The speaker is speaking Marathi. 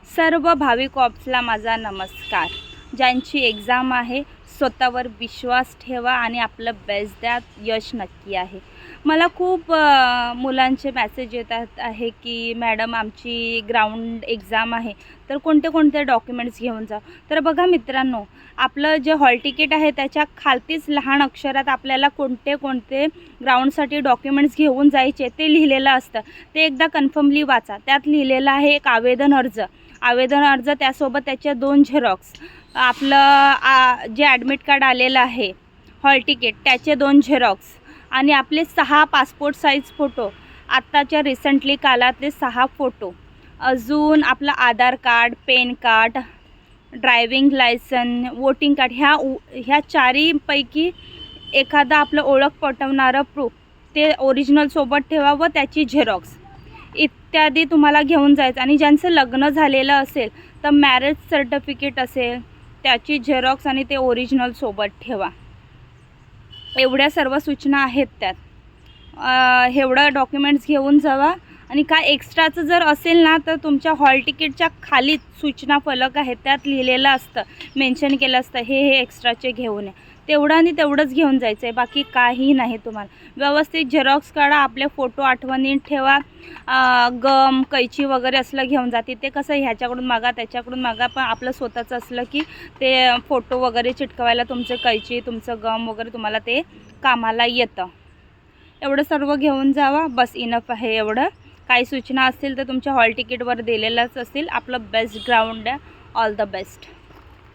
सर्व भाविक ऑप्सला माझा नमस्कार. ज्यांची एक्झाम आहे स्वतःवर विश्वास ठेवा आणि आपलं बेस्ट द्या, यश नक्की आहे. मला खूप मुलांचे मेसेज येतात आहे की मॅडम आमची ग्राउंड एक्झाम आहे तर कोणते कोणते डॉक्युमेंट्स घेऊन जा. तर बघा मित्रांनो, आपलं जे हॉल तिकीट आहे त्याच्या खालतीच लहान अक्षरात आपल्याला कोणते कोणते ग्राउंडसाठी डॉक्युमेंट्स घेऊन जायचे ते लिहिलेलं असतं. ते एकदा कन्फर्मली वाचा. त्यात लिहिलेलं आहे एक आवेदन अर्ज, त्यासोबत त्याचे 2 झेरॉक्स, आपलं जे ॲडमिट कार्ड आलेलं आहे हॉल तिकीट त्याचे 2 झेरॉक्स आणि आपले 6 पासपोर्ट साईज फोटो, आत्ताच्या रिसेंटली काळातले 6 फोटो, अजून आपलं Aadhaar card, PAN card, driving licence, voting card, ह्या चारीपैकी एखादं आपलं ओळख पटवणारं प्रूफ ते ओरिजिनल सोबत ठेवा व त्याची झेरॉक्स इत्यादी तुम्हाला घेऊन जायचं. आणि ज्यांचं लग्न झालेलं असेल तर मॅरेज सर्टिफिकेट असेल त्याची झेरॉक्स आणि ते ओरिजिनल सोबत ठेवा. एवढ्या सर्व सूचना आहेत त्यात. एवढं डॉक्युमेंट्स घेऊन जावा. आणि काय एक्स्ट्राचं जर असेल ना तर तुमच्या हॉल तिकीटच्या खाली सूचना फलक आहे त्यात लिहिलेलं असतं, मेन्शन केलं असतं हे एक्स्ट्राचे घेऊन ये. तेवढं आणि तेवढंच घेऊन जायचं आहे, बाकी काही नाही. तुम्हाला व्यवस्थित झेरॉक्स काढा, आपले फोटो आठवणीत ठेवा. गम कैची वगैरे असलं घेऊन जा. तिथे कसं ह्याच्याकडून मागा त्याच्याकडून मागा, पण आपलं स्वतःचं असलं की ते फोटो वगैरे चिटकवायला तुमचं कैची तुमचं गम वगैरे तुम्हाला ते कामाला येतं. एवढं सर्व घेऊन जावा, बस इनफ आहे एवढं. काही सूचना असतील तर तुमच्या हॉल तिकीटवर दिलेलंच असतील. आपलं बेस्ट ग्राउंड आहे. All the best.